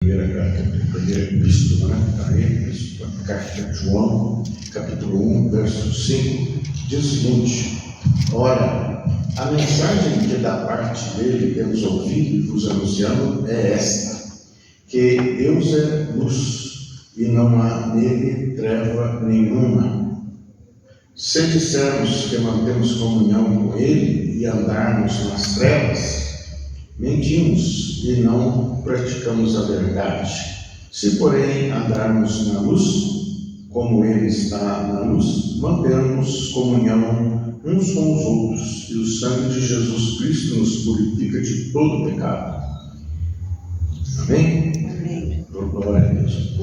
primeira epístola, a carta de João, capítulo 1, verso 5, diz o seguinte: ora, a mensagem que da parte dele temos ouvido e vos anunciando é esta, que Deus é luz e não há nele treva nenhuma. Se dissermos que mantemos comunhão com ele e andarmos nas trevas, mentimos e não praticamos a verdade. Se, porém, andarmos na luz, como ele está na luz, mantemos comunhão uns com os outros, e o sangue de Jesus Cristo nos purifica de todo pecado. Amém? Amém. Glória a Deus.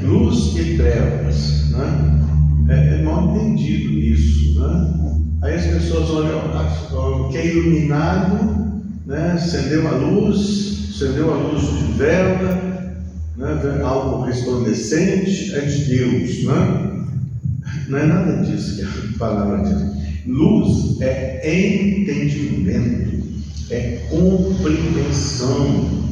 Luz e trevas, né? É mal entendido isso, né? Aí as pessoas olham, que é iluminado, né? Acendeu a luz de vela, né? Algo resplandecente, é de Deus, né? Não é nada disso que a palavra diz. Luz é entendimento, é compreensão.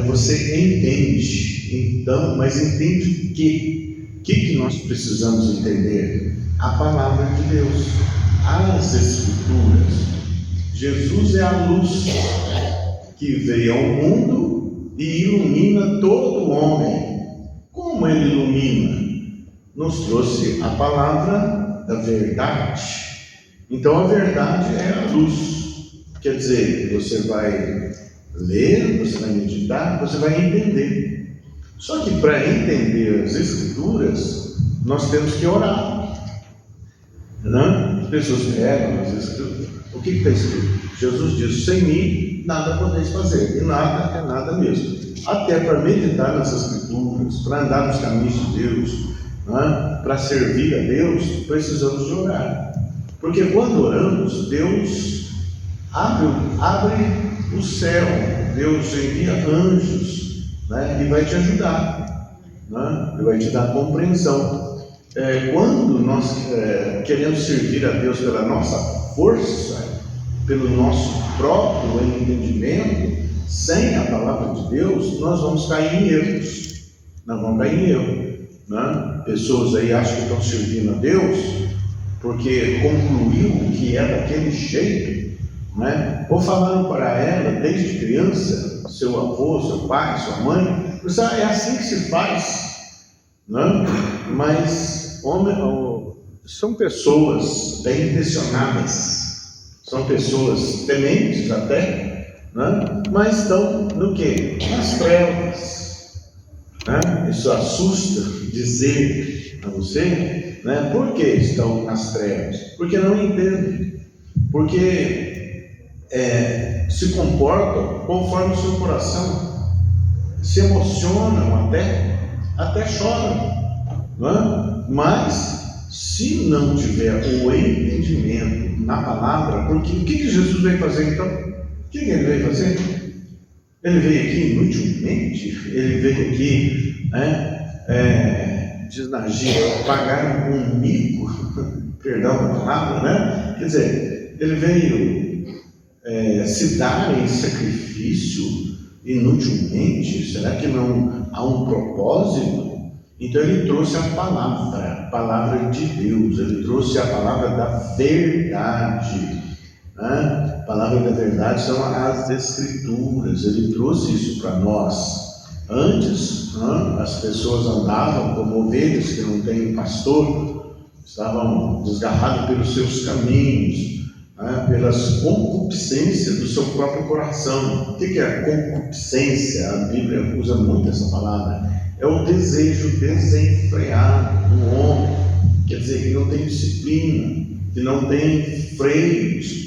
Você entende, então, mas entende o quê? O que nós precisamos entender? A palavra de Deus, as Escrituras. Jesus é a luz que veio ao mundo e ilumina todo homem. Como ele ilumina? Nos trouxe a palavra da verdade. Então a verdade é a luz. Quer dizer, você vai ler, você vai meditar, você vai entender. Só que para entender as Escrituras, nós temos que orar. Não? As pessoas pegam as Escrituras. O que está escrito? Jesus diz: sem mim nada podeis fazer. E nada é nada mesmo. Até para meditar nas Escrituras, para andar nos caminhos de Deus, para servir a Deus, precisamos de orar. Porque quando oramos, Deus abre o céu, Deus envia anjos, né, e vai te ajudar, né, e vai te dar compreensão. Quando nós queremos servir a Deus pela nossa força, pelo nosso próprio entendimento, sem a palavra de Deus, nós vamos cair em erros. Nós vamos cair em erro, né? Pessoas aí acham que estão servindo a Deus porque concluiu que é daquele jeito, né? Ou falaram para ela desde criança, seu avô, seu pai, sua mãe, é assim que se faz, né? Mas são pessoas bem intencionadas, são pessoas tementes até, né? Mas estão no quê? Nas trevas, né? Isso assusta dizer a você, né? Por que estão nas trevas? Porque não entendem, porque se comportam conforme o seu coração, se emocionam até choram, né? Mas se não tiver o entendimento na palavra, porque o que Jesus veio fazer então? O que ele veio fazer? Ele veio aqui inutilmente, ele veio aqui, diz na gíria, pagar um mico, perdão a palavra, né? Quer dizer, ele veio se dar em sacrifício inutilmente. Será que não há um propósito? Então ele trouxe a palavra de Deus, ele trouxe a palavra da verdade, né? A palavra da verdade são as Escrituras, ele trouxe isso para nós. Antes, né, as pessoas andavam como ovelhas que não têm pastor, estavam desgarradas pelos seus caminhos, né, pelas concupiscências do seu próprio coração. O que é concupiscência? A Bíblia usa muito essa palavra. É o desejo desenfreado do homem, quer dizer, que não tem disciplina, que não tem freios.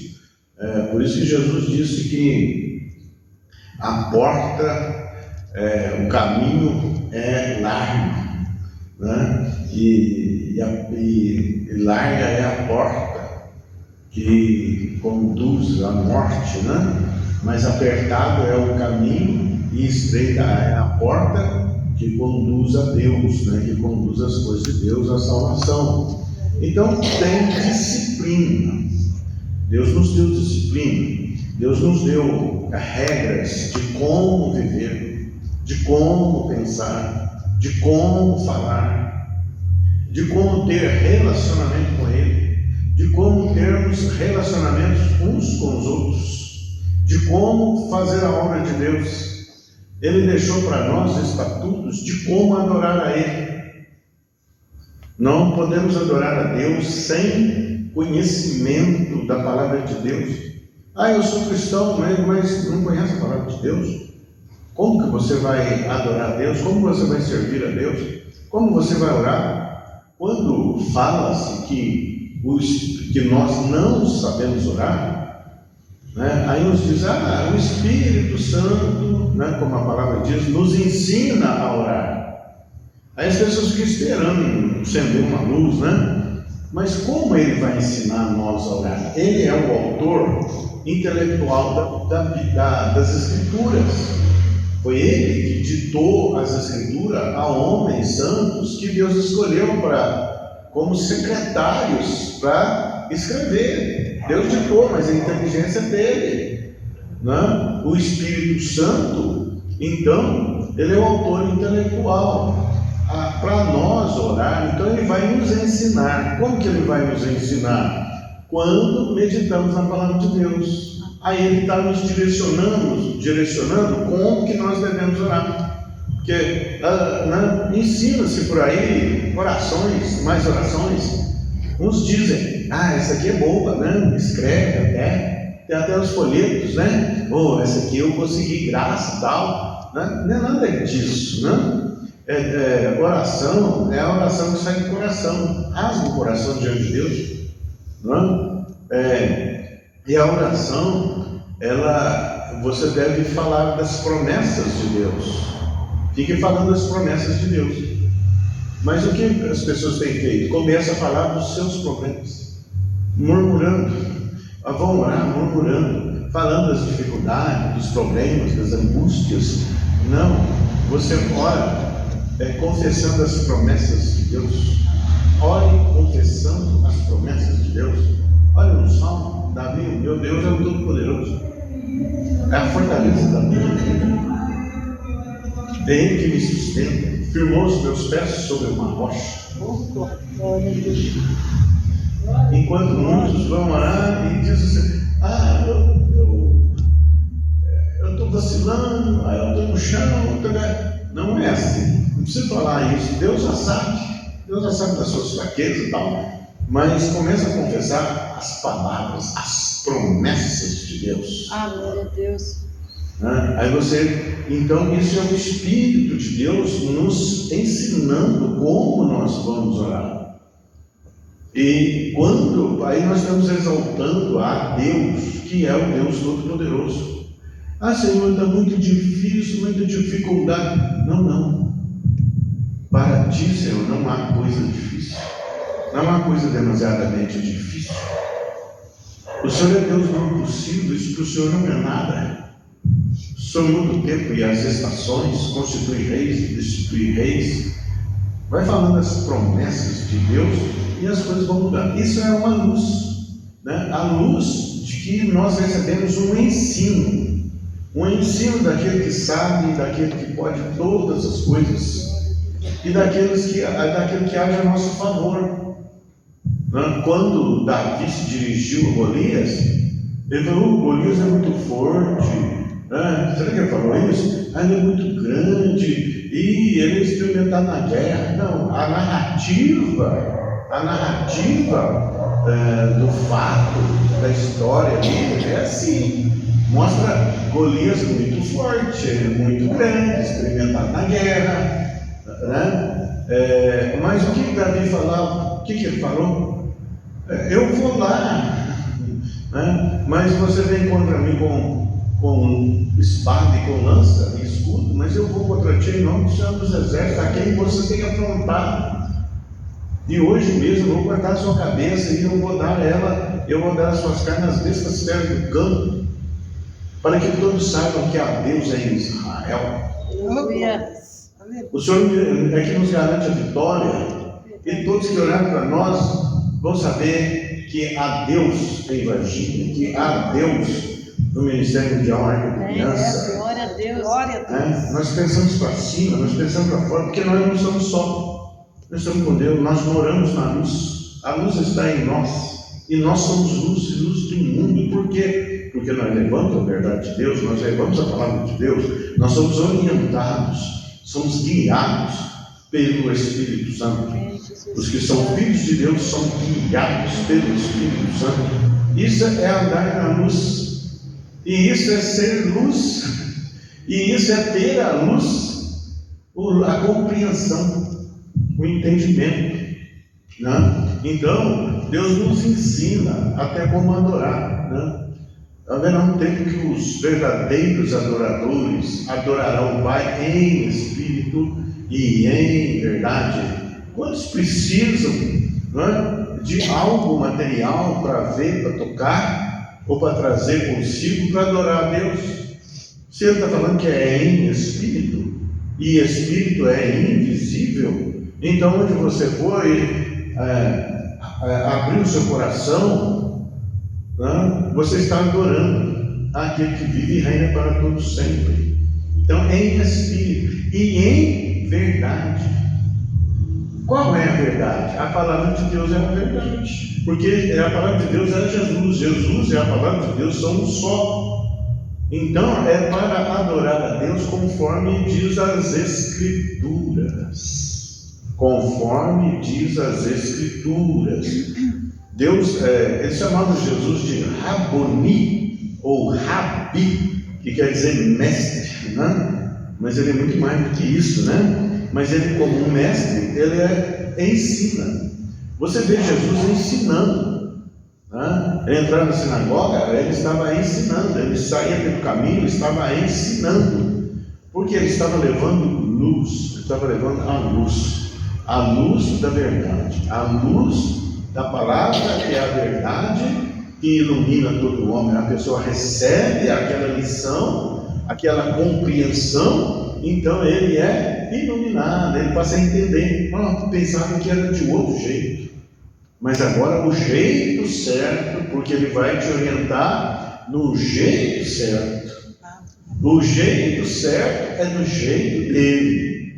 Por isso que Jesus disse que a porta, o caminho é largo, né? E larga é a porta que conduz à morte, né? Mas apertado é o caminho e estreita é a porta que conduz a Deus, né? Que conduz as coisas de Deus à salvação. Então tem disciplina. Deus nos deu disciplina, Deus nos deu regras de como viver, como pensar, de como falar, de como ter relacionamento com Ele, de como termos relacionamentos uns com os outros, de como fazer a obra de Deus. Ele deixou para nós estatutos de como adorar a Ele. Não podemos adorar a Deus sem conhecimento da palavra de Deus. Eu sou cristão, mas não conhece a palavra de Deus? Como que você vai adorar a Deus? Como você vai servir a Deus? Como você vai orar? Quando fala-se que nós não sabemos orar, né? Aí nos diz, o Espírito Santo, né, como a palavra diz, nos ensina a orar. Aí as pessoas ficam esperando acender uma luz, né? Mas como ele vai ensinar nós a orar? Ele é o autor intelectual das Escrituras. Foi ele que ditou as Escrituras a homens santos que Deus escolheu como secretários para escrever. Deus ditou, mas a inteligência é dele, né? O Espírito Santo, então, ele é o autor intelectual para nós orar. Então ele vai nos ensinar. Como que ele vai nos ensinar? Quando meditamos na palavra de Deus. Aí ele está nos direcionando como que nós devemos orar. Porque ensina-se por aí orações, mais orações. Uns dizem, essa aqui é boa, né? Escreve até, tem até os folhetos, né? Essa aqui eu consegui graça e tal, né? Não é nada disso, né? Oração é a oração que sai do coração, rasga o coração diante de Deus, né? E a oração, você deve falar das promessas de Deus. Fique falando das promessas de Deus. Mas o que as pessoas têm feito? Começa a falar dos seus problemas, murmurando. Vão orar murmurando, falando das dificuldades, dos problemas, das angústias. Não, você ora confessando as promessas de Deus. Ore confessando as promessas de Deus. Olha no Salmo, Davi, meu Deus é o Todo-Poderoso, é a fortaleza da minha vida. É Ele que me sustenta, firmou os meus pés sobre uma rocha. Enquanto muitos vão orar e dizem assim, eu estou vacilando, eu estou no chão, não é assim, não precisa falar isso. Deus já sabe das suas fraquezas e tal, mas começa a confessar as palavras, as promessas de Deus. Glória a Deus. Então isso é o Espírito de Deus nos ensinando como nós vamos orar. E aí nós estamos exaltando a Deus, que é o Deus Todo-Poderoso. Senhor, está muito difícil, muita dificuldade. Não. Para ti, Senhor, não há coisa difícil. Não há coisa demasiadamente difícil. O Senhor é Deus do impossível, isso para o Senhor não é nada. O Senhor muda o tempo e as estações, constitui reis e destitui reis. Vai falando as promessas de Deus e as coisas vão mudando. Isso é uma luz, né? A luz de que nós recebemos um ensino daquele que sabe, daquele que pode todas as coisas e daquele que age a nosso favor. Quando Davi se dirigiu a Golias, ele falou: Golias é muito forte. Será que ele falou isso? Ele é muito grande e ele é experimentado na guerra. Não, a narrativa do fato, da história dele é assim. Mostra Golias muito forte, muito grande, experimentado na guerra, né? Mas o que Davi falava? O que ele falou? Eu vou lá, né? Mas você vem contra mim com espada e com lança e escudo, mas eu vou contra ti em nome do Senhor dos Exércitos, a quem você tem afrontado. E hoje mesmo eu vou cortar a sua cabeça e eu vou dar as suas carnes às bestas feras do campo, para que todos saibam que há Deus é em Israel. O Senhor é que nos garante a vitória, e todos que olharem para nós vão saber que há Deus em Varginha, que há Deus no Ministério Mundial da Criança. Deus. Glória a Deus. Nós pensamos para cima, nós pensamos para fora, porque nós não somos só. Nós estamos com Deus, nós moramos na luz. A luz está em nós. E nós somos luz, luz do mundo. Por quê? Porque nós levamos a verdade de Deus, nós levamos a palavra de Deus, nós somos orientados, somos guiados pelo Espírito Santo. Os que são filhos de Deus são guiados pelo Espírito Santo. Isso é andar na luz, e isso é ser luz, e isso é ter a luz, a compreensão, o entendimento, né? Então, Deus nos ensina até como adorar, né? Haverá um tempo que os verdadeiros adoradores adorarão o Pai em espírito e em verdade. Quantos precisam, né, de algo material para ver, para tocar, ou para trazer consigo para adorar a Deus? Se ele está falando que é em espírito, e espírito é invisível, então onde você for abrir o seu coração, né, você está adorando aquele que vive e reina para todos sempre. Então, em espírito e em verdade. Qual é a verdade? A palavra de Deus é a verdade, porque a palavra de Deus é Jesus. Jesus e a palavra de Deus são um só. Então, é para adorar a Deus conforme diz as Escrituras. Conforme diz as Escrituras. Deus, eles chamavam Jesus de Raboni, ou Rabi, que quer dizer mestre, né? Mas ele é muito mais do que isso, né? Mas ele, como um mestre, ele ensina. Você vê Jesus ensinando, né? Ele entrava na sinagoga, ele estava ensinando, ele saía pelo caminho, ele estava ensinando, porque ele estava levando luz, ele estava levando a luz da verdade, a luz da palavra, que é a verdade, que ilumina todo homem. A pessoa recebe aquela lição, aquela compreensão, então ele é iluminado, ele passa a entender. Pensava que era de outro jeito, mas agora o jeito certo, porque ele vai te orientar no jeito certo. O jeito certo é do jeito dele,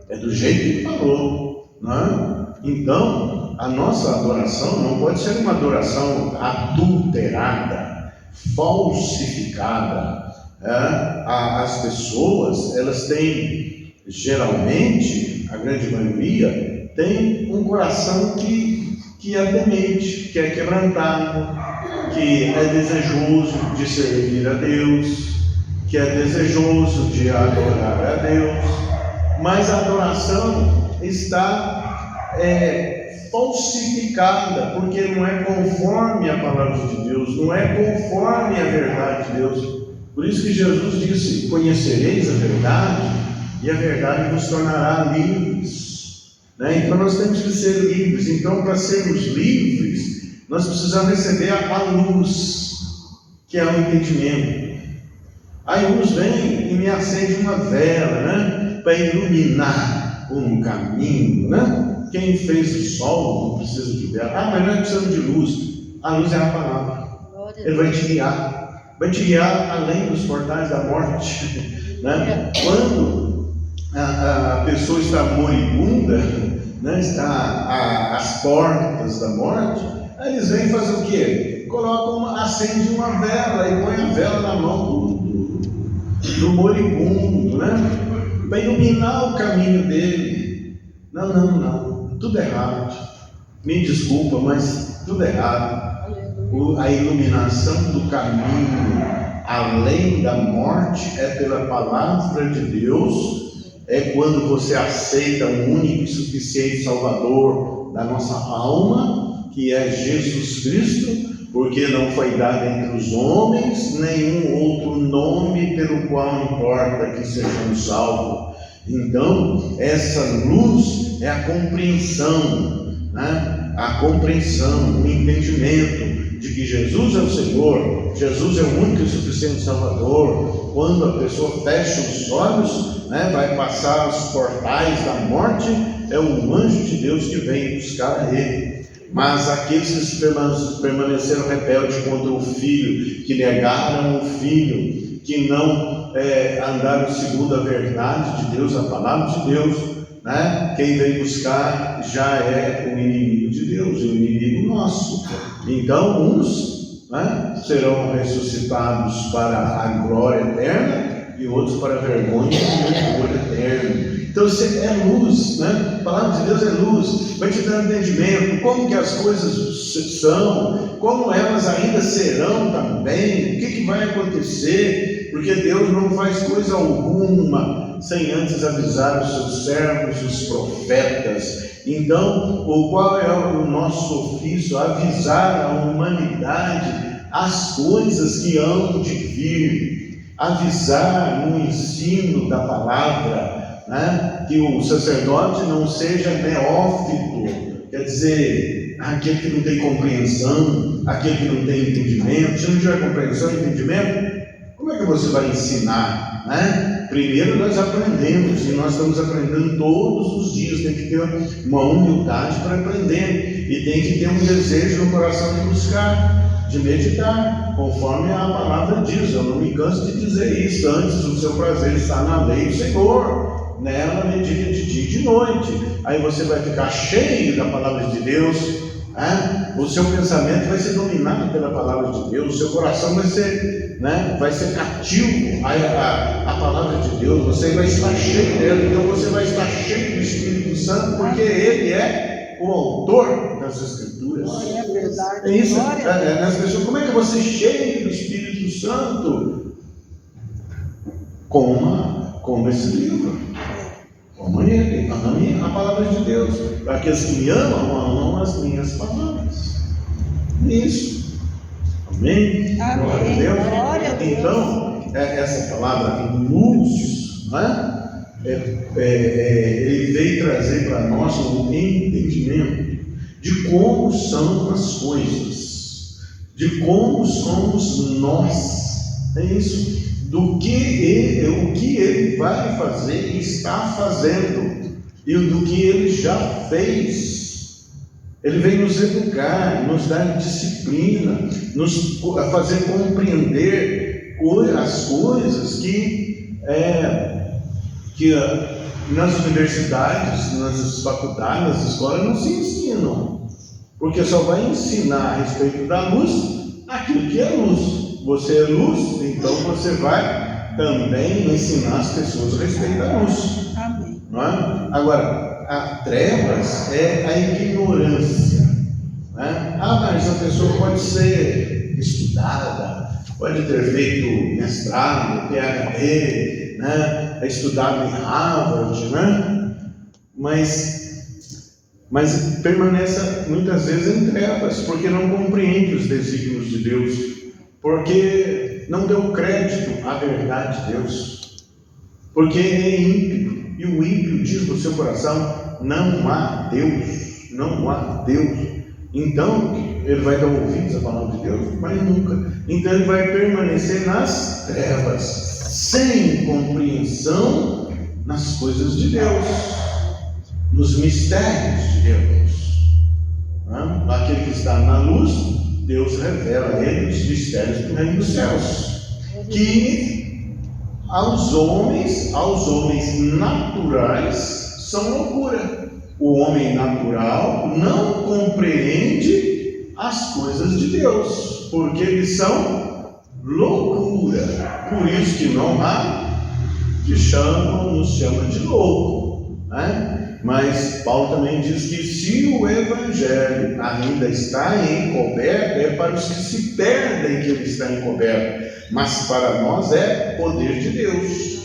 é do jeito que ele falou, não é? Então, a nossa adoração não pode ser uma adoração adulterada, falsificada. As pessoas, elas têm, geralmente, a grande maioria, tem um coração que é temente, que é quebrantado, que é desejoso de servir a Deus, que é desejoso de adorar a Deus, mas a adoração está falsificada, porque não é conforme a palavra de Deus, não é conforme a verdade de Deus. Por isso que Jesus disse: conhecereis a verdade, e a verdade vos tornará livres, né? Então nós temos que ser livres. Então, para sermos livres, nós precisamos receber a luz, que é o entendimento. Aí uns vêm e me acende uma vela, né, para iluminar um caminho, né? Quem fez o sol não precisa de vela. Mas nós precisamos de luz. A luz é a palavra. Ele vai te guiar além dos portais da morte, né? Quando a pessoa está moribunda, né, está às portas da morte, aí eles vêm fazer o quê? Acende uma vela e põe a vela na mão do moribundo, né? Para iluminar o caminho dele. Não, tudo errado. Me desculpa, mas tudo errado. A iluminação do caminho além da morte é pela palavra de Deus. É quando você aceita um único e suficiente Salvador da nossa alma, que é Jesus Cristo, porque não foi dado entre os homens nenhum outro nome pelo qual importa que sejamos salvos. Então, essa luz é a compreensão, né? A compreensão, o entendimento de que Jesus é o Senhor, Jesus é o único e suficiente Salvador. Quando a pessoa fecha os olhos, né, vai passar os portais da morte, é o anjo de Deus que vem buscar a ele. Mas aqueles que permaneceram rebeldes contra o Filho, que negaram o Filho, que não andar segundo a verdade de Deus, a palavra de Deus, né? Quem vem buscar já é o inimigo de Deus, o inimigo nosso. Então, uns, né, serão ressuscitados para a glória eterna e outros para a vergonha e o horror eterno. Então, você é luz, né? A palavra de Deus é luz, vai te dar entendimento, como que as coisas são, como elas ainda serão também, o que vai acontecer, porque Deus não faz coisa alguma sem antes avisar os seus servos, os profetas. Então, qual é o nosso ofício? Avisar a humanidade as coisas que hão de vir, avisar no ensino da palavra, né? Que o sacerdote não seja neófito, quer dizer, aquele que não tem compreensão, aquele que não tem entendimento. Se não tiver compreensão e entendimento, como é que você vai ensinar, né? Primeiro nós aprendemos, e nós estamos aprendendo todos os dias, tem que ter uma humildade para aprender, e tem que ter um desejo no coração de buscar, de meditar, conforme a palavra diz. Eu não me canso de dizer isso: antes o seu prazer está na lei do Senhor, nela medita de dia e de noite. Aí você vai ficar cheio da palavra de Deus, né? O seu pensamento vai ser dominado pela palavra de Deus, o seu coração vai ser, né, vai ser cativo à palavra de Deus, você vai estar cheio dela. Então você vai estar cheio do Espírito Santo, porque Ele é o autor das Escrituras. É verdade. É isso, as pessoas, como é que você é cheio do Espírito Santo? Coma esse livro, coma ele, a palavra de Deus. Para aqueles que me amam as minhas palavras. Isso. Amém? Amém. Glória a Deus. Então, essa palavra luz, né? Ele veio trazer para nós um entendimento de como são as coisas, de como somos nós. É isso. O que ele vai fazer e está fazendo, e do que ele já fez. Ele vem nos educar, nos dar disciplina, nos fazer compreender as coisas que nas universidades, nas faculdades, nas escolas não se ensinam, porque só vai ensinar a respeito da luz aquilo que é luz. Você é luz, então você vai também ensinar as pessoas a respeito da luz. Amém. Não é? Agora, a trevas é a ignorância, né? Mas a pessoa pode ser estudada, pode ter feito mestrado, PhD, né? É estudado em Harvard, né? Mas permanece muitas vezes em trevas, porque não compreende os desígnios de Deus, porque não deu crédito à verdade de Deus, porque é ímpio. E o ímpio diz no seu coração: não há Deus, não há Deus. Então, ele vai dar ouvidos à palavra de Deus? Mas nunca. Então, ele vai permanecer nas trevas, sem compreensão nas coisas de Deus, nos mistérios de Deus. Aquele que está na luz, Deus revela a ele os mistérios do reino dos céus, que aos homens naturais são loucura. O homem natural não compreende as coisas de Deus, porque eles são loucura. Por isso que não há que nos chama de louco, né? Mas Paulo também diz que se o evangelho ainda está encoberto, é para os que se perdem que ele está encoberto, mas para nós é poder de Deus.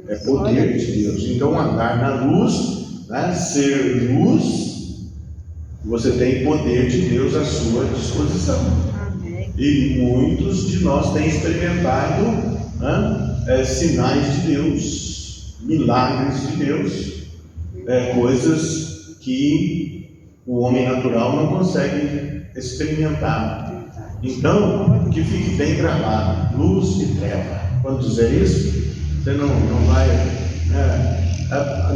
É poder de Deus. Então, andar na luz, né? Ser luz, você tem poder de Deus à sua disposição. Amém. E muitos de nós têm experimentado, né, sinais de Deus, milagres de Deus, coisas que o homem natural não consegue experimentar. Então, que fique bem gravado: luz e treva. Quando dizer isso, você não vai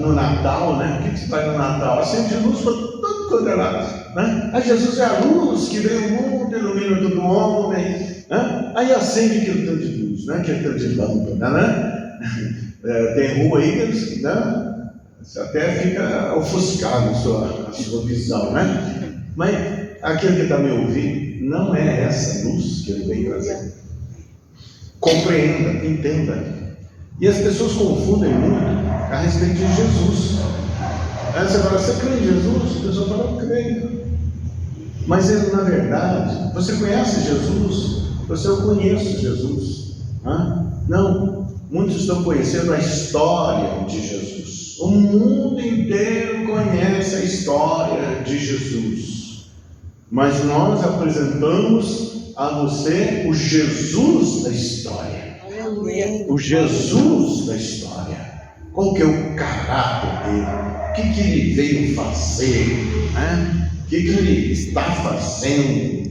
no Natal, né? O que você faz no Natal? Acende luz para todo quanto é lado, né? Aí Jesus é a luz que veio ao mundo, ilumina todo homem, né? Aí acende aquele tanto de luz. luz, né? Que é de lâmpada, né? Tem rua aí que eles, né? Você até fica ofuscado a sua visão, né? Mas aquele que está me ouvindo, não é essa luz que ele vem trazer. Compreenda, entenda. E as pessoas confundem muito a respeito de Jesus. Aí você fala, você crê em Jesus? A pessoa fala, eu creio. Mas ele, na verdade, você conhece Jesus? Eu conheço Jesus. Não, muitos estão conhecendo a história de Jesus. O mundo inteiro conhece a história de Jesus. Mas nós apresentamos a você o Jesus da história. O Jesus da história. Qual que é o caráter dele? O que ele veio fazer? O que ele está fazendo?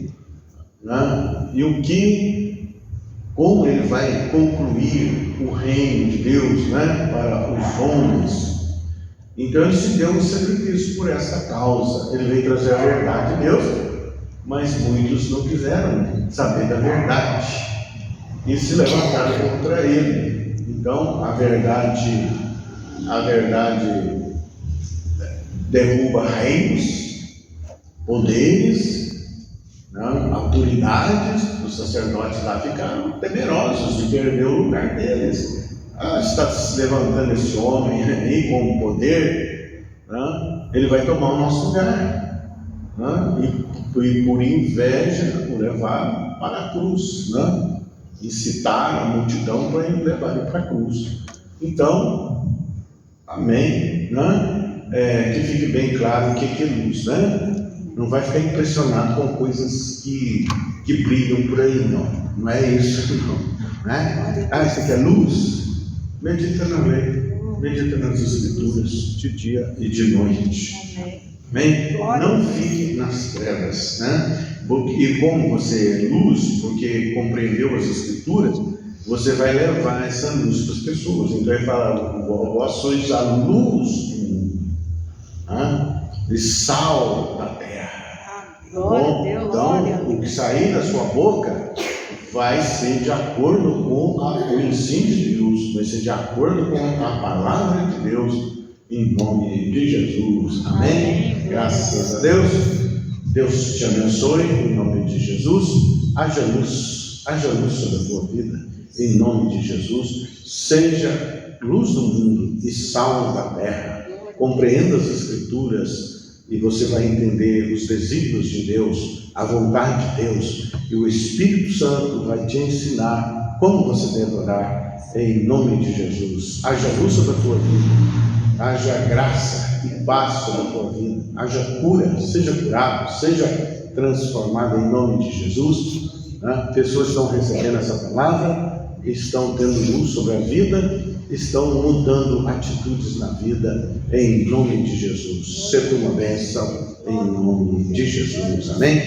E como ele vai concluir o reino de Deus, para os homens. Então ele se deu um sacrifício por essa causa. Ele veio trazer a verdade de Deus, mas muitos não quiseram saber da verdade e se levantaram contra ele. Então a verdade derruba reinos, poderes, autoridades. Os sacerdotes lá ficaram temerosos de perder o lugar deles. Está se levantando esse homem aí com poder, ele vai tomar o nosso lugar, e por inveja o levaram para a cruz, incitaram a multidão para ele levar ele para a cruz. Então, amém, que fique bem claro o que é luz, Não vai ficar impressionado com coisas que brilham por aí, não é isso, não, isso aqui é luz. Medita na lei, medita nas escrituras de dia e de noite. Amém? Não fique nas trevas, E como você é luz, porque compreendeu as escrituras, você vai levar essa luz para as pessoas. Então ele fala, vós sois a luz do mundo, e sal da terra. Então, o que sair da sua boca vai ser de acordo com o ensino de Deus, vai ser de acordo com a palavra de Deus, em nome de Jesus. Amém? Graças a Deus. Deus te abençoe, em nome de Jesus. Haja luz sobre a tua vida, em nome de Jesus. Seja luz do mundo e sal da terra. Compreenda as escrituras e você vai entender os desígnios de Deus, a vontade de Deus, e o Espírito Santo vai te ensinar como você deve orar, em nome de Jesus. Haja luz sobre a tua vida, haja graça e paz sobre a tua vida, haja cura, seja curado, seja transformado em nome de Jesus. Pessoas estão recebendo essa palavra, estão tendo luz sobre a vida, estão mudando atitudes na vida, em nome de Jesus. Seja uma bênção, em nome de Jesus. Amém?